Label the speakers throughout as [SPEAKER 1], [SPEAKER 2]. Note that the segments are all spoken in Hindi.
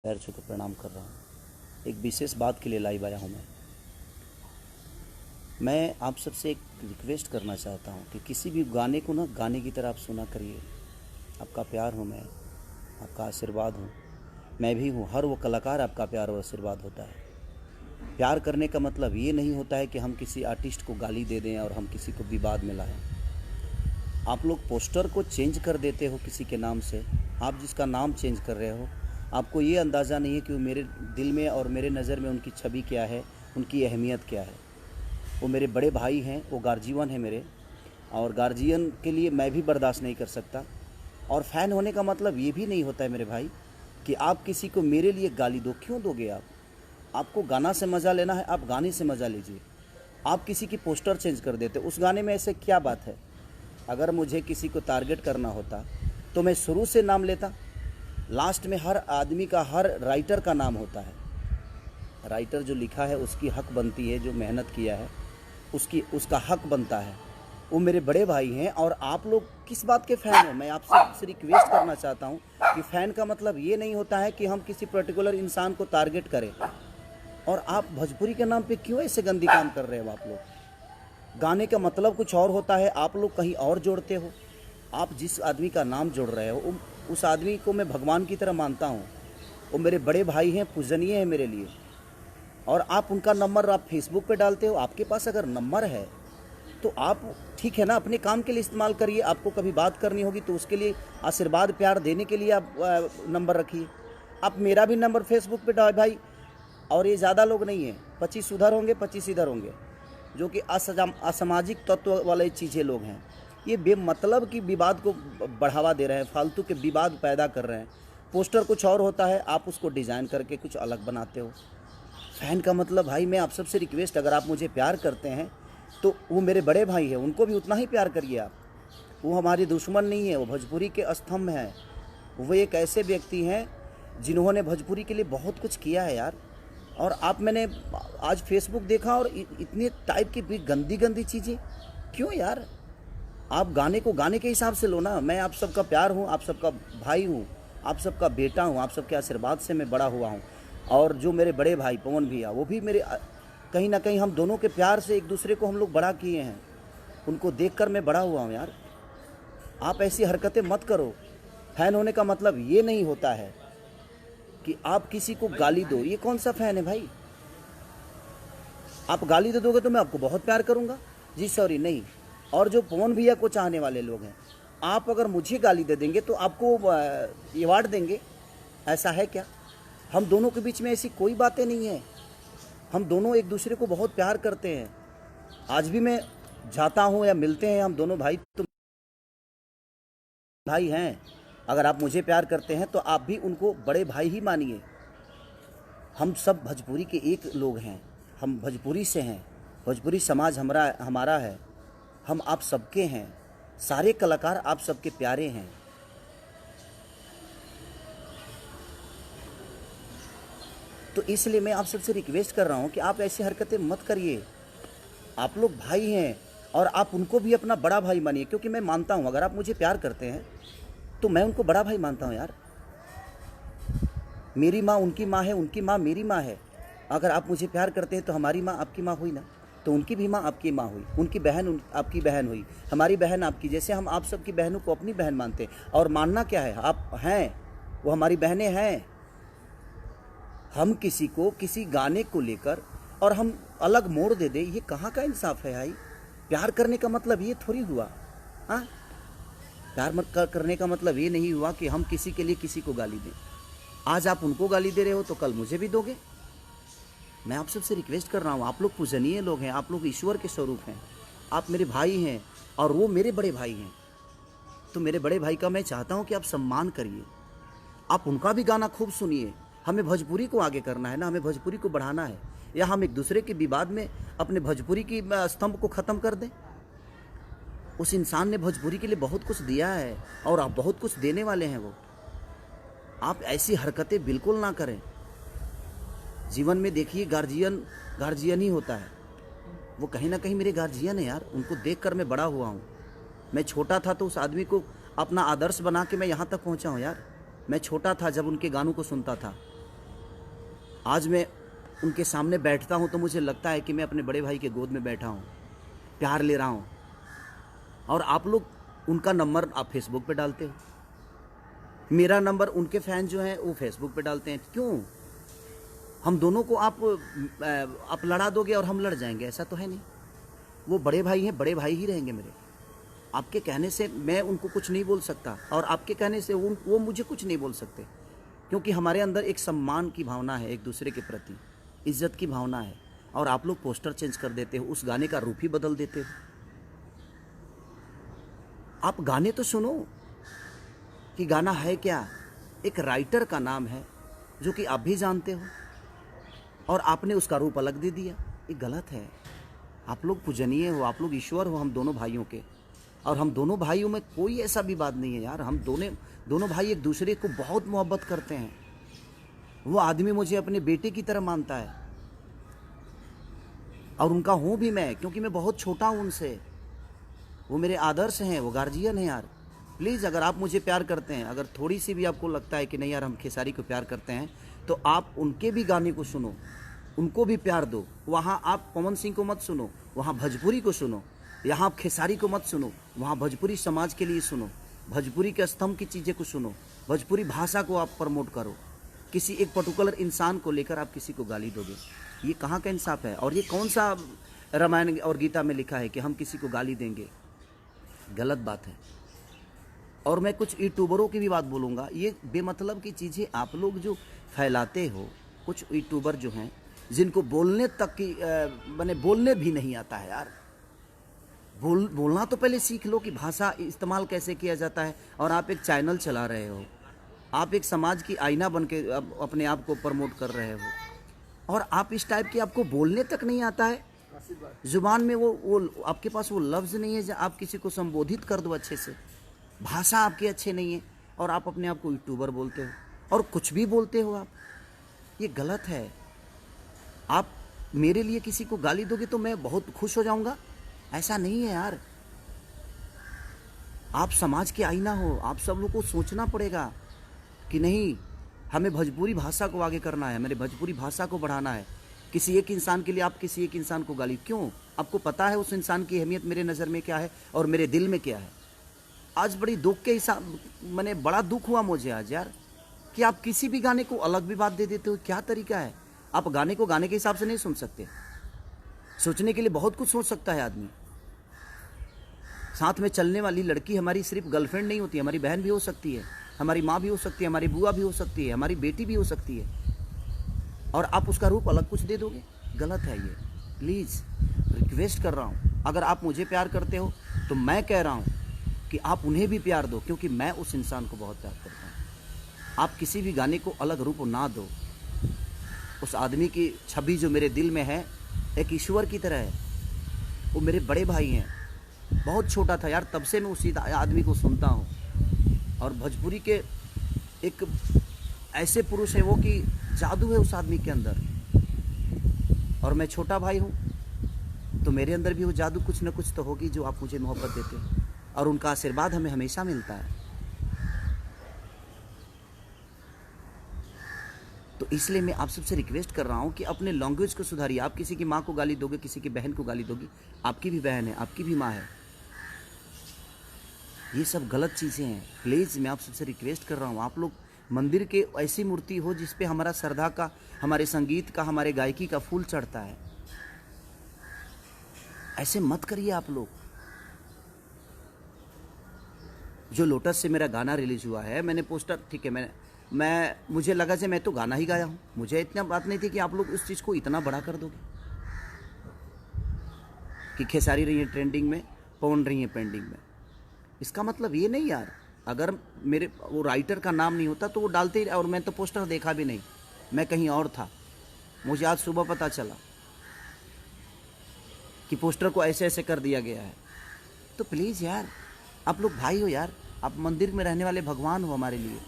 [SPEAKER 1] पैर छू के प्रणाम कर रहा हूँ। एक विशेष बात के लिए लाइव आया हूँ। मैं आप सबसे एक रिक्वेस्ट करना चाहता हूँ कि किसी भी गाने को ना गाने की तरह आप सुना करिए। आपका प्यार हूँ मैं, आपका आशीर्वाद हूँ, मैं भी हूँ। हर वो कलाकार आपका प्यार और आशीर्वाद होता है। प्यार करने का मतलब ये नहीं होता है कि हम किसी आर्टिस्ट को गाली दे दें और हम किसी को विवाद में लाएं। आप लोग पोस्टर को चेंज कर देते हो किसी के नाम से। आप जिसका नाम चेंज कर रहे हो, आपको ये अंदाज़ा नहीं है कि वो मेरे दिल में और मेरे नज़र में उनकी छवि क्या है, उनकी अहमियत क्या है। वो मेरे बड़े भाई हैं, वो गार्जियन है मेरे, और गार्जियन के लिए मैं भी बर्दाश्त नहीं कर सकता। और फ़ैन होने का मतलब ये भी नहीं होता है मेरे भाई कि आप किसी को मेरे लिए गाली दो। क्यों दोगे आप? आपको गाना से मज़ा लेना है, आप गाने से मज़ा लीजिए। आप किसी की पोस्टर चेंज कर देते, उस गाने में ऐसे क्या बात है? अगर मुझे किसी को टारगेट करना होता तो मैं शुरू से नाम लेता। लास्ट में हर आदमी का, हर राइटर का नाम होता है। राइटर जो लिखा है उसकी हक बनती है, जो मेहनत किया है उसका हक बनता है। वो मेरे बड़े भाई हैं और आप लोग किस बात के फ़ैन हो? मैं आपसे रिक्वेस्ट करना चाहता हूँ कि फ़ैन का मतलब ये नहीं होता है कि हम किसी पर्टिकुलर इंसान को टारगेट करें। और आप भोजपुरी के नाम पे क्यों ऐसे गंदी काम कर रहे हो? आप लोग गाने का मतलब कुछ और होता है, आप लोग कहीं और जोड़ते हो। आप जिस आदमी का नाम जोड़ रहे हो उस आदमी को मैं भगवान की तरह मानता हूँ। वो मेरे बड़े भाई हैं, पूजनीय हैं मेरे लिए। और आप उनका नंबर आप फेसबुक पे डालते हो। आपके पास अगर नंबर है तो आप ठीक है ना, अपने काम के लिए इस्तेमाल करिए। आपको कभी बात करनी होगी तो उसके लिए आशीर्वाद प्यार देने के लिए आप नंबर रखिए। आप मेरा भी नंबर फेसबुक पे डाल भाई। और ये ज़्यादा लोग नहीं हैं, 25 उधर होंगे 25 इधर होंगे, जो कि असामाजिक तत्व वाले चीज़ें लोग हैं। ये बेमतलब की विवाद को बढ़ावा दे रहे हैं, फालतू के विवाद पैदा कर रहे हैं। पोस्टर कुछ और होता है, आप उसको डिज़ाइन करके कुछ अलग बनाते हो। फ़ैन का मतलब भाई, मैं आप सबसे रिक्वेस्ट, अगर आप मुझे प्यार करते हैं तो वो मेरे बड़े भाई हैं, उनको भी उतना ही प्यार करिए आप। वो हमारे दुश्मन नहीं है, वो भोजपुरी के स्तंभ हैं। वो एक ऐसे व्यक्ति हैं जिन्होंने भोजपुरी के लिए बहुत कुछ किया है यार। और आप, मैंने आज फेसबुक देखा और इतने टाइप की भी गंदी गंदी चीज़ें क्यों यार? आप गाने को गाने के हिसाब से लो ना। मैं आप सबका प्यार हूँ, आप सबका भाई हूँ, आप सबका बेटा हूँ, आप सबके आशीर्वाद से मैं बड़ा हुआ हूँ। और जो मेरे बड़े भाई पवन भैया, वो भी मेरे, कहीं ना कहीं हम दोनों के प्यार से एक दूसरे को हम लोग बड़ा किए हैं। उनको देखकर मैं बड़ा हुआ हूँ यार। आप ऐसी हरकतें मत करो। फ़ैन होने का मतलब ये नहीं होता है कि आप किसी को गाली दो। ये कौन सा फ़ैन है भाई? आप गाली दे दोगे तो मैं आपको बहुत प्यार करूंगा जी, सॉरी नहीं। और जो पवन भैया को चाहने वाले लोग हैं, आप अगर मुझे गाली दे देंगे तो आपको अवार्ड देंगे, ऐसा है क्या? हम दोनों के बीच में ऐसी कोई बातें नहीं है। हम दोनों एक दूसरे को बहुत प्यार करते हैं। आज भी मैं जाता हूँ या मिलते हैं, हम दोनों भाई तो भाई हैं। अगर आप मुझे प्यार करते हैं तो आप भी उनको बड़े भाई ही मानिए। हम सब भोजपुरी के एक लोग हैं, हम भोजपुरी से हैं। भोजपुरी समाज हमारा है, हम आप सबके हैं। सारे कलाकार आप सबके प्यारे हैं। तो इसलिए मैं आप सबसे रिक्वेस्ट कर रहा हूँ कि आप ऐसी हरकतें मत करिए। आप लोग भाई हैं और आप उनको भी अपना बड़ा भाई मानिए। क्योंकि मैं मानता हूँ, अगर आप मुझे प्यार करते हैं तो मैं उनको बड़ा भाई मानता हूँ यार। मेरी माँ उनकी माँ है, उनकी माँ मेरी माँ है। अगर आप मुझे प्यार करते हैं तो हमारी माँ आपकी माँ हुई ना, तो उनकी भी माँ आपकी माँ हुई, उनकी बहन आपकी बहन हुई, हमारी बहन आपकी। जैसे हम आप सबकी बहनों को अपनी बहन मानते हैं। और मानना क्या है, आप हैं, वो हमारी बहनें हैं। हम किसी को किसी गाने को लेकर और हम अलग मोड़ दे दें, ये कहाँ का इंसाफ है भाई? प्यार करने का मतलब ये थोड़ी हुआ। हाँ, प्यार करने का मतलब ये नहीं हुआ कि हम किसी के लिए किसी को गाली दें। आज आप उनको गाली दे रहे हो तो कल मुझे भी दोगे। मैं आप सबसे रिक्वेस्ट कर रहा हूँ, आप लोग पूजनीय लोग हैं, आप लोग ईश्वर के स्वरूप हैं, आप मेरे भाई हैं और वो मेरे बड़े भाई हैं। तो मेरे बड़े भाई का मैं चाहता हूँ कि आप सम्मान करिए, आप उनका भी गाना खूब सुनिए। हमें भोजपुरी को आगे करना है ना, हमें भोजपुरी को बढ़ाना है। या हम एक दूसरे के विवाद में अपने भोजपुरी की स्तंभ को ख़त्म कर दें? उस इंसान ने भोजपुरी के लिए बहुत कुछ दिया है और आप बहुत कुछ देने वाले हैं। वो, आप ऐसी हरकतें बिल्कुल ना करें। जीवन में देखिए, गार्जियन ही होता है। वो कहीं ना कहीं मेरे गार्जियन है यार, उनको देखकर मैं बड़ा हुआ हूँ। मैं छोटा था तो उस आदमी को अपना आदर्श बना के मैं यहाँ तक पहुँचा हूँ यार। मैं छोटा था जब उनके गानों को सुनता था। आज मैं उनके सामने बैठता हूँ तो मुझे लगता है कि मैं अपने बड़े भाई के गोद में बैठा हूँ, प्यार ले रहा हूँ। और आप लोग उनका नंबर आप फेसबुक पे डालते हो, मेरा नंबर उनके फैन जो हैं वो फेसबुक पे डालते हैं। क्यों? हम दोनों को आप लड़ा दोगे और हम लड़ जाएंगे? ऐसा तो है नहीं। वो बड़े भाई हैं, बड़े भाई ही रहेंगे मेरे। आपके कहने से मैं उनको कुछ नहीं बोल सकता और आपके कहने से वो मुझे कुछ नहीं बोल सकते, क्योंकि हमारे अंदर एक सम्मान की भावना है, एक दूसरे के प्रति इज्जत की भावना है। और आप लोग पोस्टर चेंज कर देते हो, उस गाने का रूप ही बदल देते हो। आप गाने तो सुनो कि गाना है क्या। एक राइटर का नाम है जो कि आप भी जानते हो, और आपने उसका रूप अलग दे दिया। ये गलत है। आप लोग पूजनीय हो, आप लोग ईश्वर हो हम दोनों भाइयों के, और हम दोनों भाइयों में कोई ऐसा विवाद नहीं है यार। हम दोनों भाई एक दूसरे को बहुत मोहब्बत करते हैं। वो आदमी मुझे अपने बेटे की तरह मानता है और उनका हूँ भी मैं, क्योंकि मैं बहुत छोटा हूँ उनसे। वो मेरे आदर्श हैं, वो गार्जियन हैं यार। प्लीज़ अगर आप मुझे प्यार करते हैं, अगर थोड़ी सी भी आपको लगता है कि नहीं यार हम खेसारी को प्यार करते हैं, तो आप उनके भी गाने को सुनो, उनको भी प्यार दो। वहाँ आप पवन सिंह को मत सुनो, वहाँ भोजपुरी को सुनो। यहाँ आप खेसारी को मत सुनो, वहाँ भोजपुरी समाज के लिए सुनो, भोजपुरी के स्तंभ की चीज़ें को सुनो, भोजपुरी भाषा को आप प्रमोट करो। किसी एक पर्टिकुलर इंसान को लेकर आप किसी को गाली दोगे, ये कहाँ का इंसाफ है? और ये कौन सा रामायण और गीता में लिखा है कि हम किसी को गाली देंगे? गलत बात है। और मैं कुछ यूट्यूबरों की भी बात बोलूँगा। ये बेमतलब की चीज़ें आप लोग जो फैलाते हो, कुछ यूट्यूबर जो हैं जिनको बोलने तक की मैंने बोलने भी नहीं आता है यार। बोलना तो पहले सीख लो कि भाषा इस्तेमाल कैसे किया जाता है। और आप एक चैनल चला रहे हो, आप एक समाज की आईना बन के अपने आप को प्रमोट कर रहे हो, और आप इस टाइप की आपको बोलने तक नहीं आता है। जुबान में वो आपके पास वो लफ्ज़ नहीं है जो आप किसी को संबोधित कर दो अच्छे से। भाषा आपकी अच्छे नहीं है और आप अपने आप को यूट्यूबर बोलते हो और कुछ भी बोलते हो आप। ये गलत है। आप मेरे लिए किसी को गाली दोगे तो मैं बहुत खुश हो जाऊंगा, ऐसा नहीं है यार। आप समाज के आईना हो, आप सब लोग को सोचना पड़ेगा कि नहीं, हमें भोजपुरी भाषा को आगे करना है, मेरे भोजपुरी भाषा को बढ़ाना है। किसी एक इंसान के लिए आप किसी एक इंसान को गाली क्यों? आपको पता है उस इंसान की अहमियत मेरे नज़र में क्या है और मेरे दिल में क्या है। आज बड़ी दुख के हिसाब मैंने बड़ा दुख हुआ मुझे आज यार, कि आप किसी भी गाने को अलग भी बात दे देते हो। क्या तरीका है? आप गाने को गाने के हिसाब से नहीं सुन सकते। सोचने के लिए बहुत कुछ सोच सकता है आदमी। साथ में चलने वाली लड़की हमारी सिर्फ गर्लफ्रेंड नहीं होती, हमारी बहन भी हो सकती है, हमारी माँ भी हो सकती है, हमारी बुआ भी हो सकती है, हमारी बेटी भी हो सकती है, और आप उसका रूप अलग कुछ दे दोगे। गलत है ये। प्लीज़ रिक्वेस्ट कर रहा हूँ, अगर आप मुझे प्यार करते हो तो मैं कह रहा हूँ कि आप उन्हें भी प्यार दो, क्योंकि मैं उस इंसान को बहुत प्यार करता हूँ। आप किसी भी गाने को अलग रूप ना दो। उस आदमी की छवि जो मेरे दिल में है एक ईश्वर की तरह है। वो मेरे बड़े भाई हैं। बहुत छोटा था यार, तब से मैं उसी आदमी को सुनता हूँ। और भोजपुरी के एक ऐसे पुरुष है वो कि जादू है उस आदमी के अंदर। और मैं छोटा भाई हूँ तो मेरे अंदर भी वो जादू कुछ न कुछ तो होगी जो आप मुझे मोहब्बत देते हो, और उनका आशीर्वाद हमें हमेशा मिलता है। तो इसलिए मैं आप सबसे रिक्वेस्ट कर रहा हूँ कि अपने लैंग्वेज को सुधारिए। आप किसी की माँ को गाली दोगे, किसी की बहन को गाली दोगे, आपकी भी बहन है, आपकी भी माँ है। ये सब गलत चीज़ें हैं। प्लीज़ मैं आप सबसे रिक्वेस्ट कर रहा हूँ, आप लोग मंदिर के ऐसी मूर्ति हो जिस पे हमारा श्रद्धा का, हमारे संगीत का, हमारे गायकी का फूल चढ़ता है। ऐसे मत करिए आप लोग। जो लोटस से मेरा गाना रिलीज हुआ है, मैंने पोस्टर, ठीक है, मैं मुझे लगा कि मैं तो गाना ही गाया हूँ। मुझे इतना बात नहीं थी कि आप लोग उस चीज़ को इतना बड़ा कर दोगे कि खेसारी रही है ट्रेंडिंग में, पवन रही है पेंडिंग में। इसका मतलब ये नहीं यार, अगर मेरे वो राइटर का नाम नहीं होता तो वो डालते ही, और मैं तो पोस्टर देखा भी नहीं, मैं कहीं और था। मुझे आज सुबह पता चला कि पोस्टर को ऐसे ऐसे कर दिया गया है। तो प्लीज़ यार, आप लोग भाई हो यार, आप मंदिर में रहने वाले भगवान हो हमारे लिए।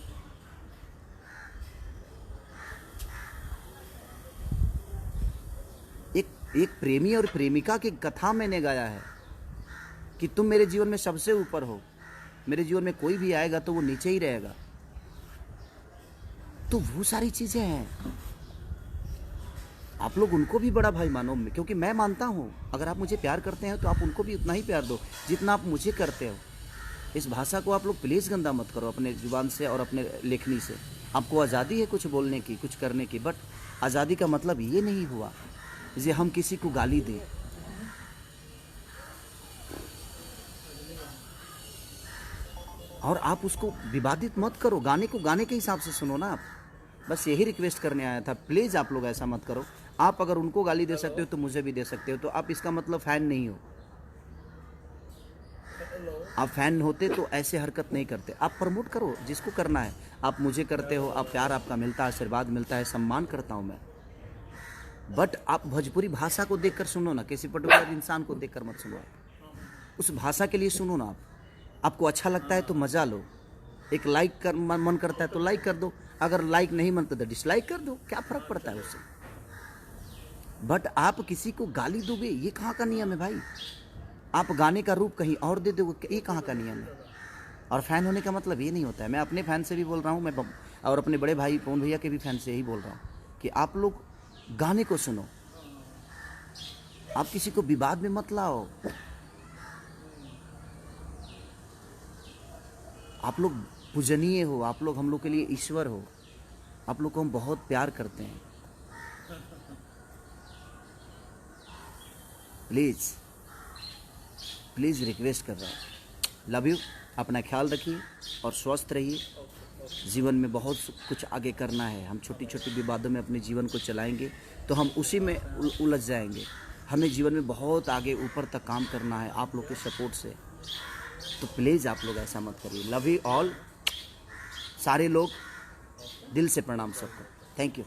[SPEAKER 1] एक प्रेमी और प्रेमिका की कथा मैंने गाया है कि तुम मेरे जीवन में सबसे ऊपर हो, मेरे जीवन में कोई भी आएगा तो वो नीचे ही रहेगा। तो वो सारी चीज़ें हैं। आप लोग उनको भी बड़ा भाई मानो, क्योंकि मैं मानता हूँ अगर आप मुझे प्यार करते हैं तो आप उनको भी उतना ही प्यार दो जितना आप मुझे करते हो। इस भाषा को आप लोग प्लीज़ गंदा मत करो अपने जुबान से और अपने लेखनी से। आपको आज़ादी है कुछ बोलने की, कुछ करने की, बट आज़ादी का मतलब ये नहीं हुआ जे हम किसी को गाली दें। और आप उसको विवादित मत करो, गाने को गाने के हिसाब से सुनो ना आप। बस यही रिक्वेस्ट करने आया था, प्लीज़ आप लोग ऐसा मत करो। आप अगर उनको गाली दे सकते हो तो मुझे भी दे सकते हो, तो आप इसका मतलब फ़ैन नहीं हो। आप फ़ैन होते तो ऐसे हरकत नहीं करते। आप प्रमोट करो जिसको करना है, आप मुझे करते हो, आप प्यार आपका मिलता है, आशीर्वाद मिलता है, सम्मान करता हूँ मैं। बट आप भोजपुरी भाषा को देखकर सुनो ना, किसी पर्टिकुलर इंसान को देखकर मत सुनो। आप उस भाषा के लिए सुनो ना। आपको अच्छा लगता है तो मज़ा लो। एक लाइक कर मन करता है तो लाइक कर दो, अगर लाइक नहीं मन करता तो डिसलाइक कर दो, क्या फ़र्क पड़ता है उससे। बट आप किसी को गाली दोगे, ये कहाँ का नियम है भाई। आप गाने का रूप कहीं और दे दोगे, ये कहाँ का नियम है। और फ़ैन होने का मतलब ये नहीं होता है। मैं अपने फ़ैन से भी बोल रहा हूँ, मैं और अपने बड़े भाई पवन भैया के भी फ़ैन से यही बोल रहा हूँ कि आप लोग गाने को सुनो, आप किसी को विवाद में मत लाओ। आप लोग पूजनीय हो, आप लोग हम लोग के लिए ईश्वर हो, आप लोग को हम बहुत प्यार करते हैं। प्लीज़ प्लीज़ रिक्वेस्ट कर रहा हूँ, लव यू। अपना ख्याल रखिए और स्वस्थ रहिए। जीवन में बहुत कुछ आगे करना है। हम छोटी छोटी विवादों में अपने जीवन को चलाएंगे तो हम उसी में उलझ जाएंगे। हमें जीवन में बहुत आगे ऊपर तक काम करना है आप लोग के सपोर्ट से। तो प्लीज़ आप लोग ऐसा मत करिए। लव यू ऑल, सारे लोग, दिल से प्रणाम सबको। Thank you.